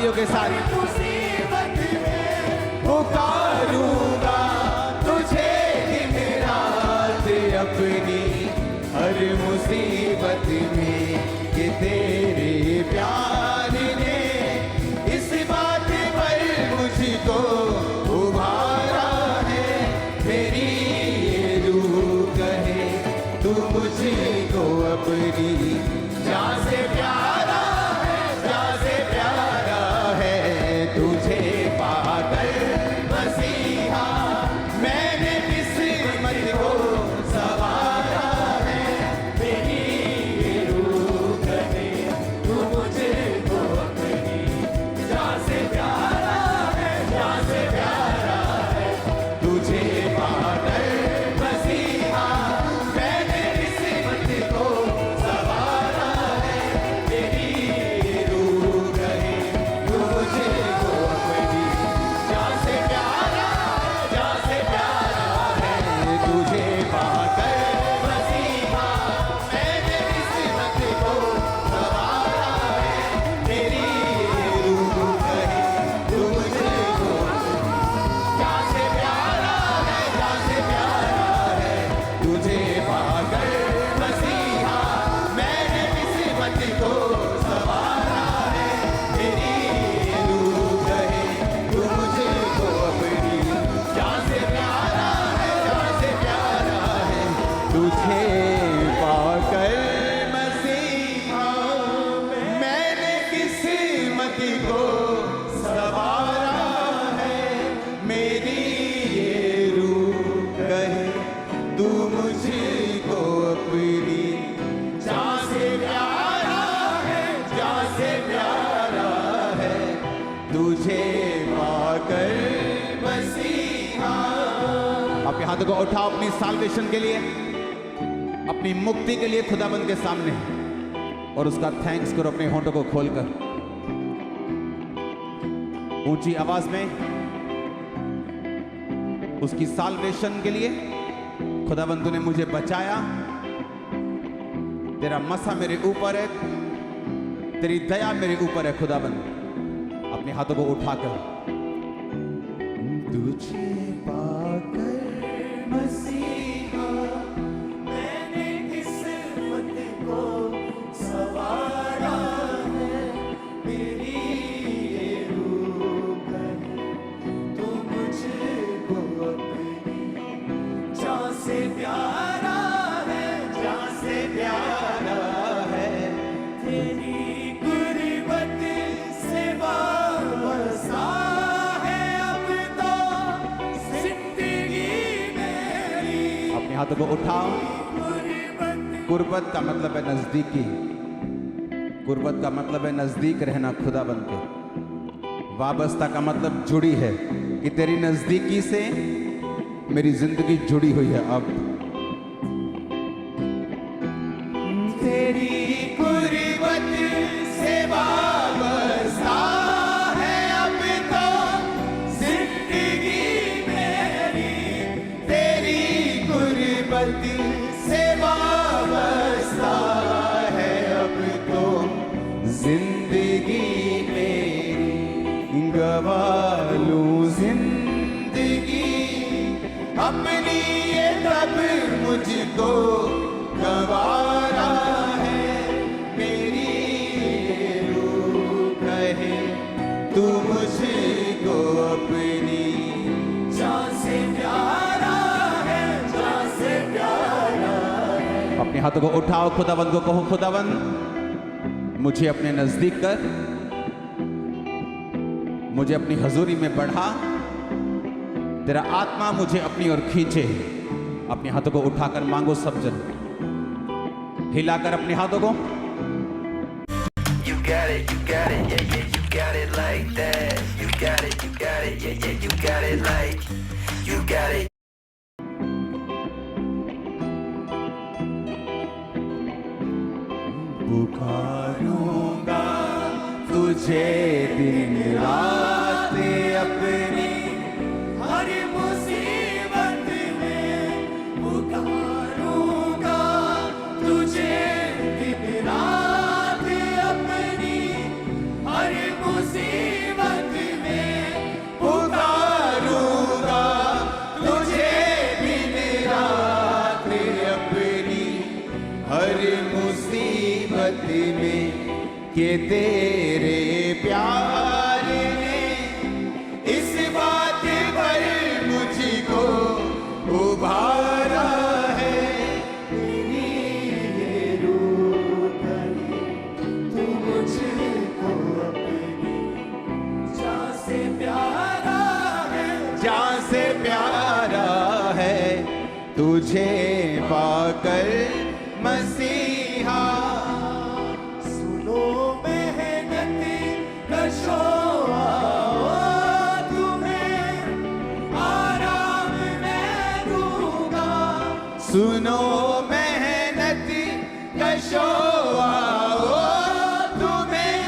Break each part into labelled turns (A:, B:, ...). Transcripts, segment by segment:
A: तालियों के साथ।
B: मुसीबत में पुकारूंगा तुझे दिन रात अपनी, हर मुसीबत में कि तेरे प्यार ने इस बात पर मुझको उभारा है। मेरी ये रूह कहे तू मुझको अपनी जान से प्यारा है, जान से प्यारा है। तुझे पाकर मसीहा मैंने किस्मत को सवारा है। मेरी ये रूह कहे तू मुझको अपनी जान से प्यारा है, जान से प्यारा है। तुझे पाकर मसीहा मैंने किस्मत को सवारा है। मेरी ये रूह कहे तू मुझको अपनी जान से प्यारा है, जान से प्यारा है। तुझे पाकर मसीहा मैंने किस्मत को सवारा है। मेरी ये रूह कहे तू मुझको जान से प्यारा है, जान से प्यारा है। तुझे पाकर मसीहा मैंने किस्मत को सवारा है। मेरी ये रूह कहे तू मुझको अपनी जान से प्यारा है, जान से प्यारा है। तुझे पाकर मसीहा मैंने किस्मत को सवारा है। मेरी ये रूह कहे तू मुझको अपनी जान से प्यारा है, जान से प्यारा है। तुझे पाकर मसीहा।
A: अपने हाथों को उठाओ अपनी साल्वेशन के लिए, अपनी मुक्ति के लिए खुदाबंद के सामने, और उसका थैंक्स करो अपने होंठों को खोलकर। ऊंची आवाज में उसकी साल्वेशन के लिए, खुदाबंद तूने मुझे बचाया, तेरा मसा मेरे ऊपर है, तेरी दया मेरे ऊपर है। खुदाबंद अपने हाथों को उठाकर
B: तुझे पाकर मसीहा मैंने किस्मत को सवारा है। मेरी ये रूह कहे तू मुझको अपनी जान से प्यारा है, जान से प्यारा है। तेरी गुर्बत से वाबस्ता है अब तो जिंदगी मेरी।
A: अपने हाथों को उठाओ। कुर्बत का मतलब है नजदीकी, कुर्बत का मतलब है नजदीक रहना खुदाबंद के। वाबस्ता का मतलब जुड़ी है, कि तेरी नजदीकी से मेरी जिंदगी जुड़ी हुई है। अब
B: तेरी गुर्बत से वाबस्ता है अब तो जिंदगी मेरी। तेरी गुर्बत से वाबस्ता है अब तो जिंदगी मेरी। गवा लूं जिंदगी अपनी ये तब मुझको गवारा है। मेरी ये रूह कहे तू मुझको अपनी जान से प्यारा है, जान से प्यारा है।
A: अपने हाथों को उठाओ, खुदाबंद को कहो, खुदाबंद मुझे अपने नजदीक कर, मुझे अपनी हजूरी में बढ़ा, तेरा आत्मा मुझे अपनी ओर खींचे। अपने हाथों को उठाकर मांगो सब जन, हिलाकर अपने हाथों को।
C: You got it, yeah, yeah, you got it like that. You got it, yeah, yeah, you got it like, you got it.
B: पुकारूंगा तुझे दिन रात अपनी, हर मुसीबत में पुकारूंगा तुझे दिन रात अपनी, हर मुसीबत
A: कि तेरे प्यार ने इस बात पर मुझको उभारा है।
B: तेरी ये रूह कहे तू मुझको अपनी जान से प्यारा है,
A: जान से प्यारा है तुझे पाकर मसीहा।
B: सुनो मेहनती कशो आओ तुम्हें आराम मैं दूंगा।
A: सुनो मेहनती कशो आओ तुम्हें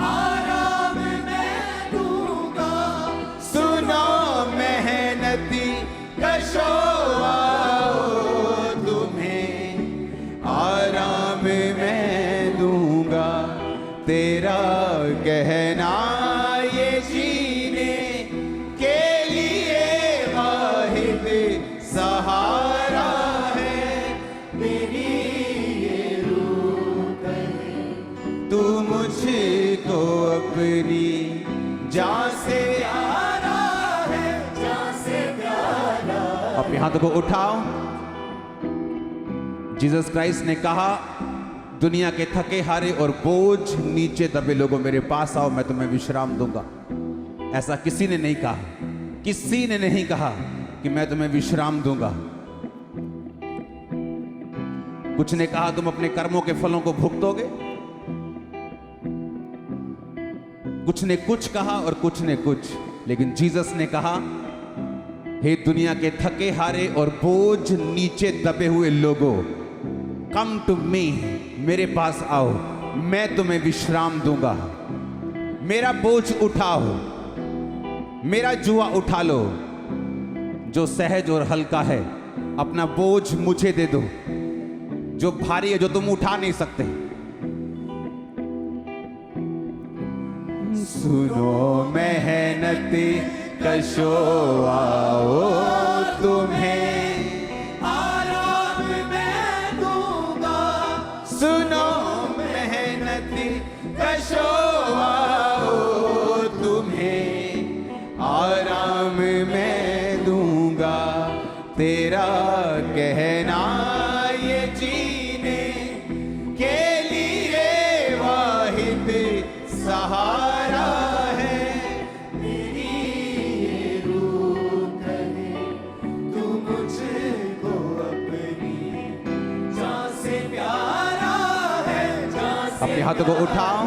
B: आराम मैं दूंगा।
A: सुनो मेहनती कशो आओ तुम्हें आराम मैं दूंगा। तेरा कहना ये जीने के लिए वाहिद सहारा है।
B: मेरी ये रूह कहे
A: तू मुझको अपनी जान से
B: प्यारा है, जान से प्यारा।
A: अपने हाथों को उठाओ। जीसस क्राइस्ट ने कहा, दुनिया के थके हारे और बोझ नीचे दबे लोगों मेरे पास आओ, मैं तुम्हें विश्राम दूंगा। ऐसा किसी ने नहीं कहा, किसी ने नहीं कहा कि मैं तुम्हें विश्राम दूंगा। कुछ ने कहा तुम अपने कर्मों के फलों को भुगतोगे, कुछ ने कुछ कहा और कुछ ने कुछ, लेकिन जीसस ने कहा, हे दुनिया के थके हारे और बोझ नीचे दबे हुए लोगों, कम टू मी, मेरे पास आओ, मैं तुम्हें विश्राम दूंगा। मेरा बोझ उठाओ, मेरा जुआ उठा लो जो सहज और हल्का है। अपना बोझ मुझे दे दो जो भारी है, जो तुम उठा नहीं सकते। सुनो मेहनती कशो आओ तुम्हें
B: आराम मैं दूंगा।
A: सुनो मेहनती कशो आओ तुम्हें आराम मैं दूंगा। तेरा कहना ये जीने के लिए वाहिद सहारा है।
B: मेरी ये रूह कहे तू मुझको अपनी जान से प्यारा है, जान से
A: अपने हाथों को उठाओ।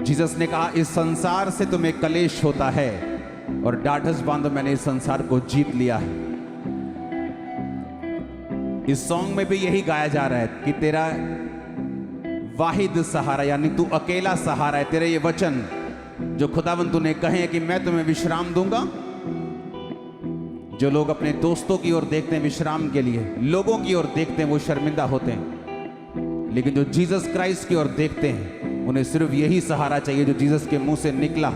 A: जीसस ने कहा, इस संसार से तुम्हें कलेश होता है और डाढ़स बांधो, मैंने इस संसार को जीत लिया है। इस सॉन्ग में भी यही गाया जा रहा है कि तेरा वाहिद सहारा, यानी तू अकेला सहारा है। तेरे ये वचन जो खुदावंत ने कहे हैं कि मैं तुम्हें विश्राम दूंगा। जो लोग अपने दोस्तों की ओर देखते हैं विश्राम के लिए, लोगों की ओर देखते हैं, वो शर्मिंदा होते हैं, लेकिन जो जीसस क्राइस्ट की ओर देखते हैं उन्हें सिर्फ यही सहारा चाहिए जो जीसस के मुंह से निकला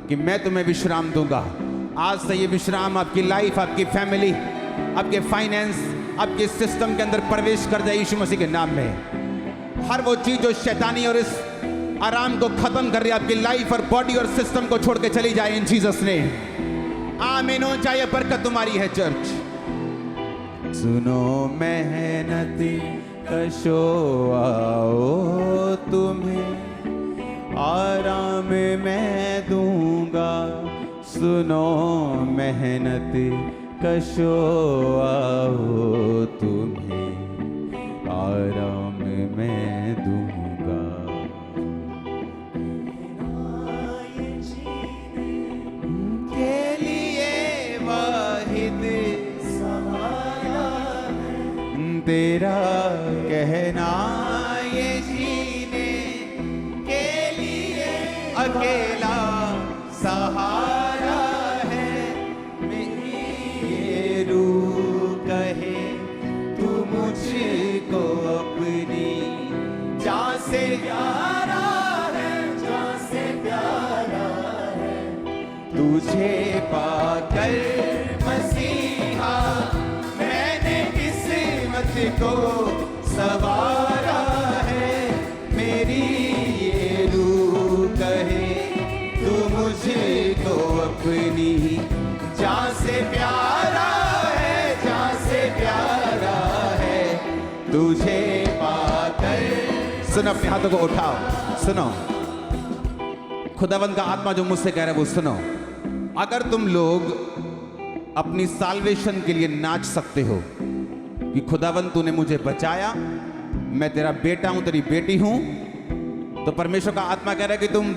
A: कि मैं तुम्हें विश्राम दूंगा। आज से ये विश्राम आपकी लाइफ, आपकी फैमिली, आपके फाइनेंस, आपके सिस्टम के अंदर प्रवेश कर जाए यीशु मसीह के नाम में। हर वो चीज जो शैतानी और इस आराम को खत्म कर रही है आपकी लाइफ और बॉडी और सिस्टम को छोड़ के चली जाए इन जीसस ने। आमीन हो जाए, बरकत तुम्हारी है चर्च। सुनो मेहनती कशो आओ तुम्हें आराम मैं दूंगा। सुनो मेहनती कशो आओ तुम्हें आराम मैं दूंगा। के लिए वाहिद
B: सहारा है।
A: तेरा कहना ये जीने के लिए अकेला सहारा है। मेरी ये रूह कहे तू मुझको अपनी जान से
B: प्यारा है, जान से प्यारा है।
A: तुझे पाकर मसीहा मैंने किस्मत को सवारा है। मेरी प्यारा है, जान से प्यारा है तुझे पाकर। सुनो, अपने हाथों को उठाओ, सुनो खुदावंद का आत्मा जो मुझसे कह रहा है वो सुनो। अगर तुम लोग अपनी साल्वेशन के लिए नाच सकते हो कि खुदावंद तूने मुझे बचाया, मैं तेरा बेटा हूं, तेरी बेटी हूं, तो परमेश्वर का आत्मा कह रहा है कि तुम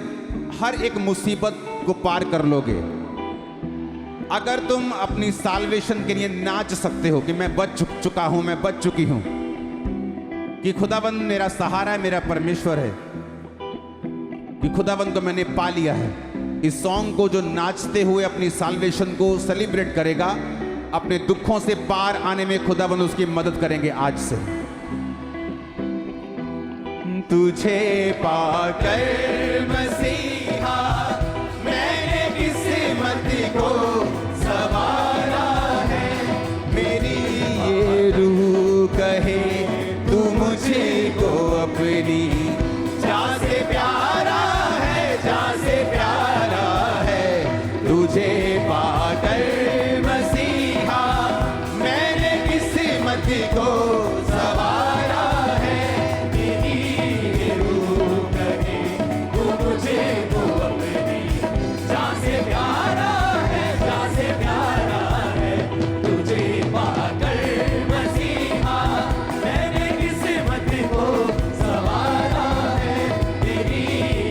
A: हर एक मुसीबत को पार कर लोगे। अगर तुम अपनी साल्वेशन के लिए नाच सकते हो कि मैं बच चुका हूं, मैं बच चुकी हूं, कि खुदावंद मेरा सहारा है, मेरा परमेश्वर है, कि खुदावंद को मैंने पा लिया है। इस सॉन्ग को जो नाचते हुए अपनी साल्वेशन को सेलिब्रेट करेगा, अपने दुखों से पार आने में खुदावंद उसकी मदद करेंगे आज से। तुझे पाकर मसीहा मैंने किस्मत को सवारा है, मेरी ये रूह कहे तू मुझे को अपनी। जान से प्यारा है, जान से प्यारा है तुझे पाकर मसीहा मैंने किस्मत को सवारा है, मेरी ये रूह कहे तू मुझे को अपनी। जान से प्यारा है, जान से प्यारा है तुझे पाकर मसीहा मैंने किस्मत को सवारा है, मेरी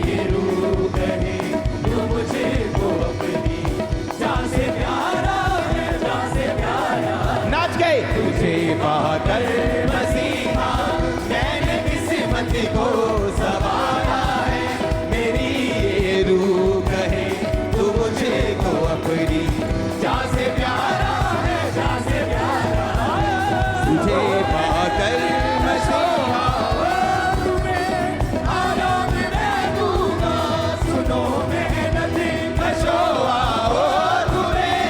A: ये रूह कहे तू मुझे को अपनी। जान से प्यारा है, जान से प्यारा नाच गए। तुझे पाकर मसीहा मैंने किस्मत को सवारा है, मेरी ये रूह कहे तू मुझे को अपनी। जान से प्यारा है, जान से प्यारा तुझे पाकर मसीहा तुम्हें आराम मैं दूंगा। सुनो मेहनत कशो आओ, तुम्हें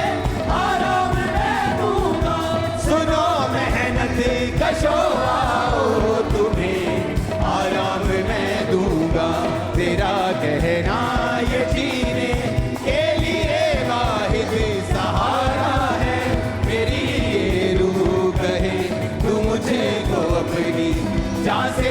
A: आराम मैं दूंगा। सुनो मेहनत कशो आओ, तुम्हें आराम मैं दूंगा। तेरा कहना ये जीने के लिए वाहिद सहारा है, मेरी ये रूह कहे तू मुझे को अपनी। जान से